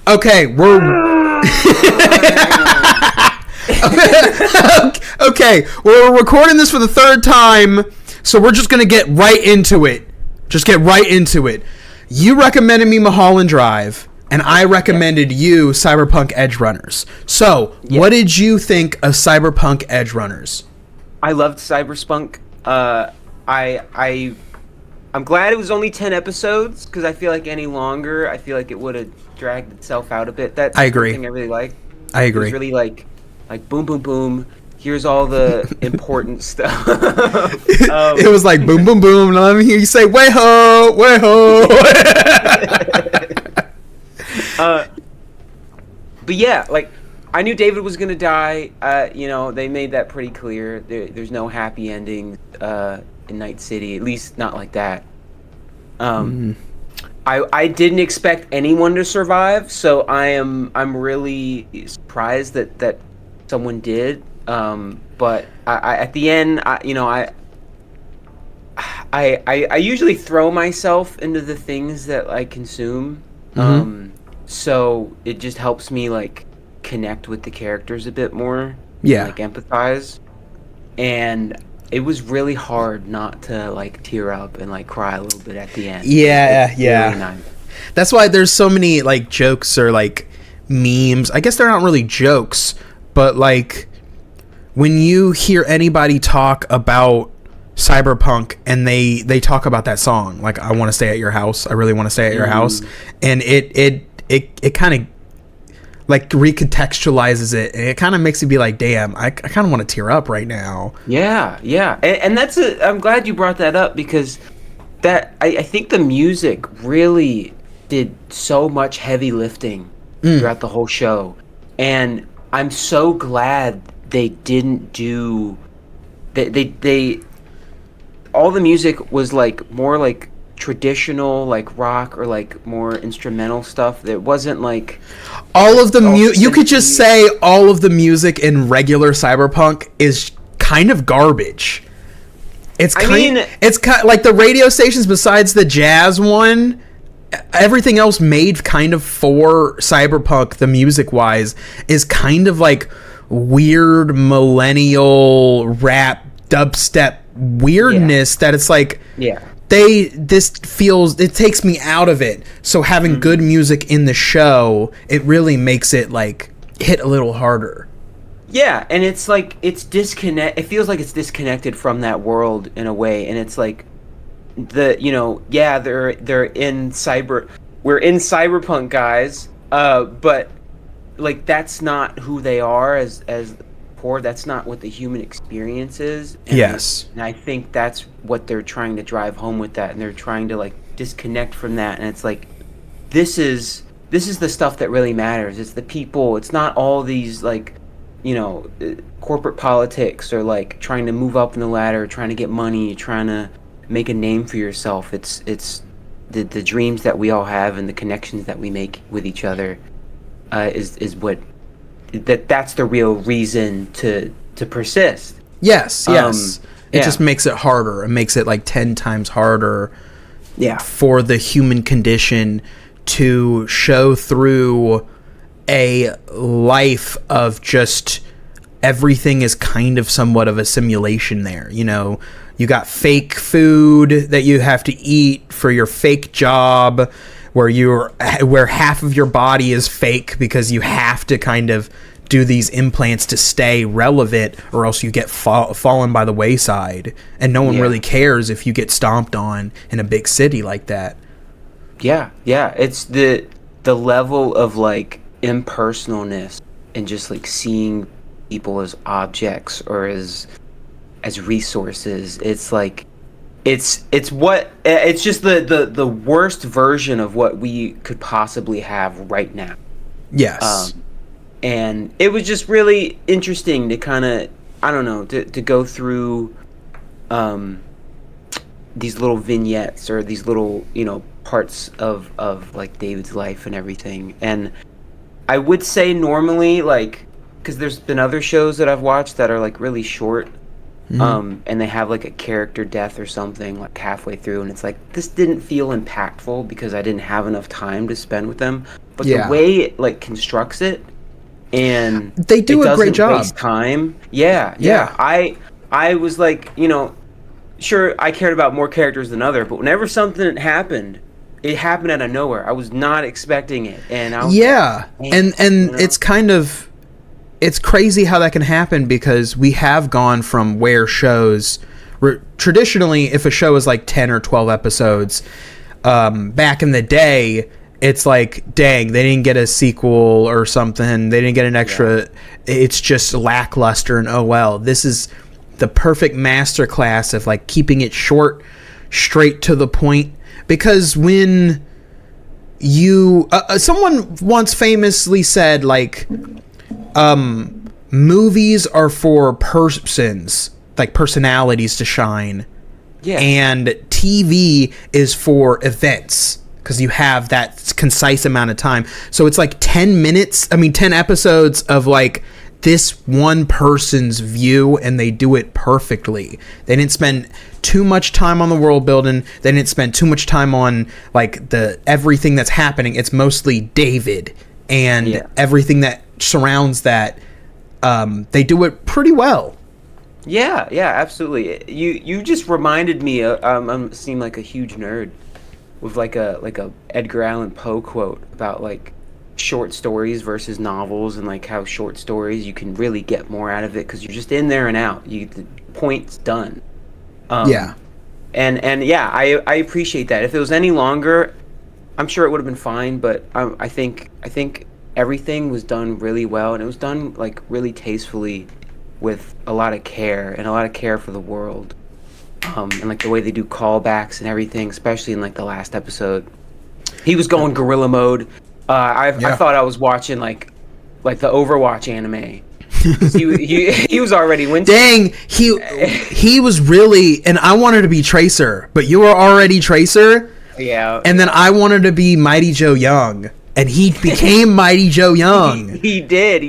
Okay, okay, we're recording this for the third time, so we're just gonna get right into it. Just get right into it. You recommended me Mulholland Drive, and I recommended you Cyberpunk Edgerunners. So, what did you think of Cyberpunk Edgerunners? I loved Cyberpunk. I'm glad it was only 10 episodes, because I feel like any longer, I feel like it would have dragged itself out a bit. That's I agree. Something I really liked. I agree. It was really like boom, boom, boom. Here's all the important stuff. It was like boom, boom, boom. Let me hear you say way ho, way ho. But yeah, like I knew David was gonna die. They made that pretty clear. There's no happy ending in Night City, at least not like that. I didn't expect anyone to survive, so I'm really surprised that someone did. But I at the end, I usually throw myself into the things that I consume. So it just helps me like connect with the characters a bit more. Yeah. Like empathize. And it was really hard not to like tear up and like cry a little bit at the end. Yeah, yeah. Really nice. That's why there's so many like jokes or like memes. I guess they're not really jokes, but like when you hear anybody talk about Cyberpunk and they talk about that song, like I want to stay at your house, I really want to stay at your house, and it kind of like recontextualizes it, and it kind of makes you be like, damn, I kind of want to tear up right now. Yeah, and I'm glad you brought that up, because that I think the music really did so much heavy lifting throughout the whole show, and I'm so glad they didn't do they all the music was like more like traditional like rock or like more instrumental stuff. It wasn't like all of the you could just say all of the music in regular Cyberpunk is kind of garbage. It's kind like the radio stations besides the jazz one, everything else made kind of for Cyberpunk, the music wise, is kind of like weird millennial rap dubstep weirdness that it's like it takes me out of it. So having good music in the show, it really makes it like hit a little harder. Yeah, and it's like it feels like it's disconnected from that world in a way, and it's like they're in we're in Cyberpunk, guys, but like that's not who they are as poor. That's not what the human experience is. And and I think that's what they're trying to drive home with that, and they're trying to like disconnect from that, and it's like this is the stuff that really matters. It's the people. It's not all these like corporate politics or like trying to move up in the ladder, trying to get money, trying to make a name for yourself. It's the dreams that we all have and the connections that we make with each other is what that's the real reason to persist. Yes. It just makes it harder. It makes it like 10 times harder for the human condition to show through a life of just everything is kind of somewhat of a simulation there. You got fake food that you have to eat for your fake job, where half of your body is fake because you have to kind of do these implants to stay relevant, or else you get fallen by the wayside, and no one really cares if you get stomped on in a big city like that. It's the level of like impersonalness and just like seeing people as objects or as resources. It's like it's just the worst version of what we could possibly have right now. And it was just really interesting to kind of, I don't know, to go through these little vignettes or these little parts of like David's life and everything. And I would say normally, like, because there's been other shows that I've watched that are like really short, and they have like a character death or something like halfway through, and it's like, this didn't feel impactful because I didn't have enough time to spend with them. But the way it like constructs it, and they do a great job. Waste time. Yeah. I was like, sure, I cared about more characters than other, but whenever something happened, it happened out of nowhere. I was not expecting it, and I was and it's kind of. It's crazy how that can happen, because we have gone from where shows traditionally, if a show is like 10 or 12 episodes, back in the day, it's like, dang, they didn't get a sequel or something. They didn't get an extra. It's just lackluster, and oh well. This is the perfect masterclass of like keeping it short, straight to the point. Because when you, someone once famously said, like, movies are for persons, like personalities to shine. Yeah. And TV is for events, because you have that concise amount of time. So it's like 10 episodes of like this one person's view, and they do it perfectly. They didn't spend too much time on the world building. They didn't spend too much time on like the everything that's happening. It's mostly David and everything that surrounds that. They do it pretty well. Yeah, absolutely. You just reminded me. I seem like a huge nerd with like a Edgar Allan Poe quote about like short stories versus novels, and like how short stories you can really get more out of it because you're just in there and out. The point's done. And I appreciate that. If it was any longer, I'm sure it would have been fine. But I think everything was done really well, and it was done like really tastefully, with a lot of care for the world, and like the way they do callbacks and everything, especially in like the last episode. He was going guerrilla mode. I thought I was watching like the Overwatch anime. he was already winning. Dang, he was really, and I wanted to be Tracer, but you were already Tracer. Yeah. And then I wanted to be Mighty Joe Young, and he became Mighty Joe Young. He did.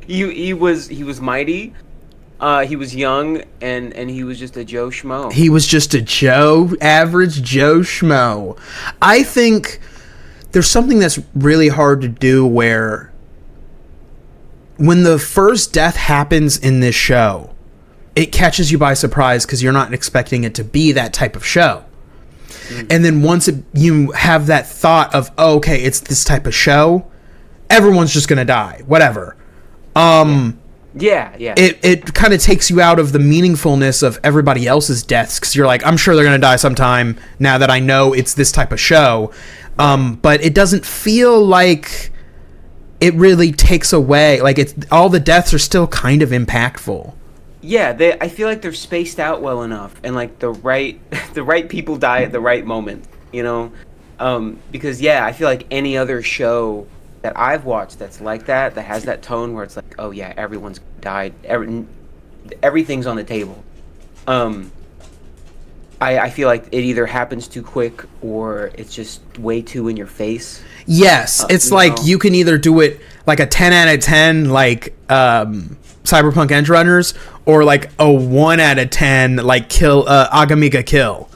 He was mighty. He was young, and he was just a Joe Schmo. He was just average Joe Schmo. I think there's something that's really hard to do, where when the first death happens in this show, it catches you by surprise because you're not expecting it to be that type of show. Mm-hmm. And then once you have that thought of, oh, okay, it's this type of show, everyone's just going to die. Whatever. Yeah. It kind of takes you out of the meaningfulness of everybody else's deaths, because you're like, I'm sure they're going to die sometime now that I know it's this type of show. But it doesn't feel like it really takes away. Like, all the deaths are still kind of impactful. Yeah, I feel like they're spaced out well enough, and like the right people die at the right moment, because I feel like any other show that I've watched that's like that has that tone where it's like, oh yeah, everyone's died, everything's on the table. I feel like it either happens too quick or it's just way too in your face. Yes, it's like you can either do it like a 10 out of 10 like Cyberpunk Edgerunners, or like a 1 out of 10 like Agamiga Kill.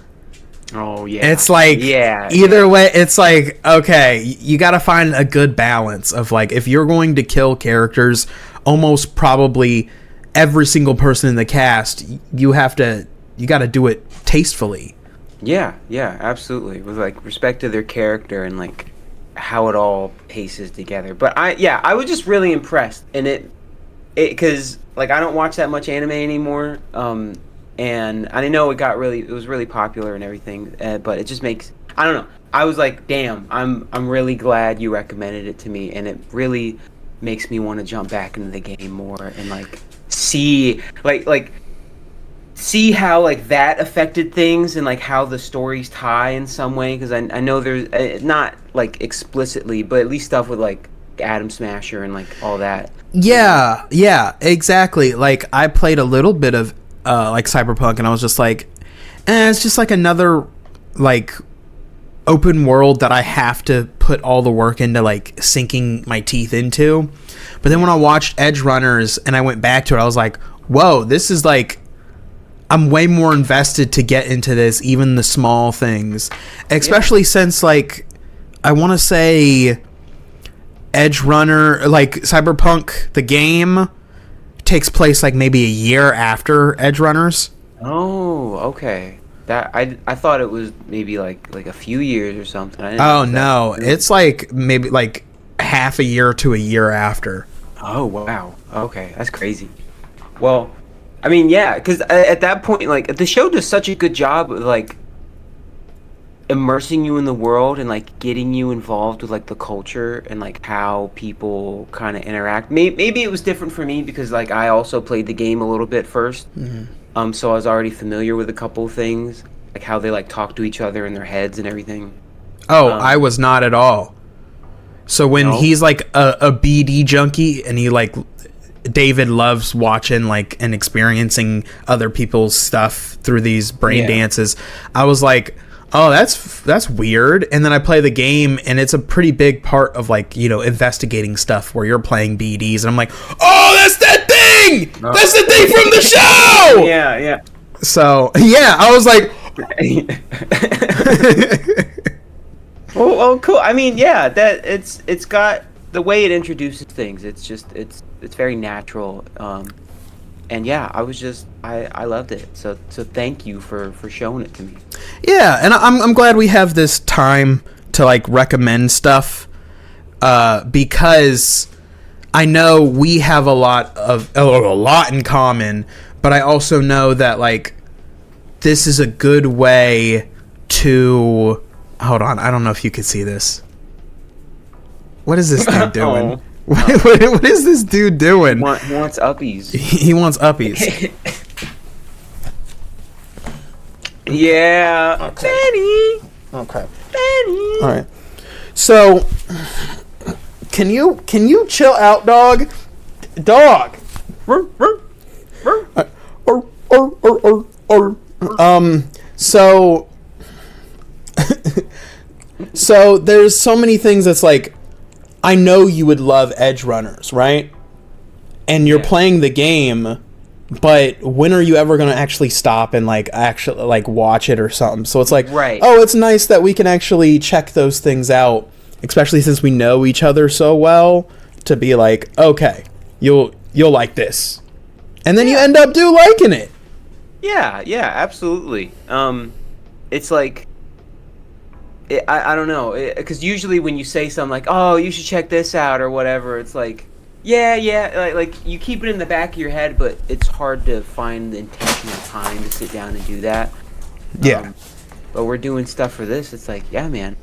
Oh yeah. It's like either way, it's like, okay, you got to find a good balance of like, if you're going to kill characters, almost probably every single person in the cast, you got to do it tastefully. Yeah, absolutely. With like respect to their character and like how it all paces together. But I was just really impressed, and it because like I don't watch that much anime anymore. And I know it was really popular and everything, but it just makes, I don't know. I was like, damn, I'm really glad you recommended it to me, and it really makes me want to jump back into the game more and like see see how like that affected things, and like how the stories tie in some way, because I know there's not like explicitly, but at least stuff with like Atom Smasher and like all that. Yeah, exactly. Like I played a little bit of like Cyberpunk, and I was just like, it's just like another like open world that I have to put all the work into like sinking my teeth into. But then when I watched Edgerunners and I went back to it, I was like, whoa, this is like I'm way more invested to get into this, even the small things, especially since like I want to say Edgerunner, like Cyberpunk the game takes place like maybe a year after Edgerunners. Oh, okay. That I thought it was maybe like a few years or something. Oh no, it's like maybe like half a year to a year after. Oh wow. Okay, that's crazy. Well, I mean, yeah, because at that point, like, the show does such a good job of like immersing you in the world and like getting you involved with like the culture and like how people kind of interact. Maybe it was different for me because like I also played the game a little bit first, so I was already familiar with a couple of things, like how they like talk to each other in their heads and everything. Oh, I was not at all. So when he's like a BD junkie and he like David loves watching like and experiencing other people's stuff through these brain dances, I was like, oh, that's weird. And then I play the game and it's a pretty big part of like, you know, investigating stuff where you're playing BDs and I'm like, oh, that's that thing! Oh. That's the thing from the show! Yeah. So yeah, I was like Oh, cool. I mean, yeah, that it's got the way it introduces things. It's just it's very natural, and yeah, I loved it. So thank you for showing it to me. Yeah, and I'm glad we have this time to like recommend stuff, because I know we have a lot in common, but I also know that like this is a good way to. Hold on, I don't know if you could see this. What is this dude doing? What is this dude doing? He wants uppies. He wants uppies. Yeah. Okay. Benny. Okay. Benny. All right. So, can you chill out, dog? Dog. So. So there's so many things that's like, I know you would love Edgerunners, right? And you're playing the game, but when are you ever going to actually stop and like actually like watch it or something? So it's like, oh, it's nice that we can actually check those things out, especially since we know each other so well, to be like, okay, you'll like this. And then you end up liking it. Yeah, absolutely. It's like, I don't know, because usually when you say something like, oh, you should check this out or whatever, it's like, yeah, like you keep it in the back of your head, but it's hard to find the intentional time to sit down and do that. Yeah. But we're doing stuff for this. It's like, yeah, man,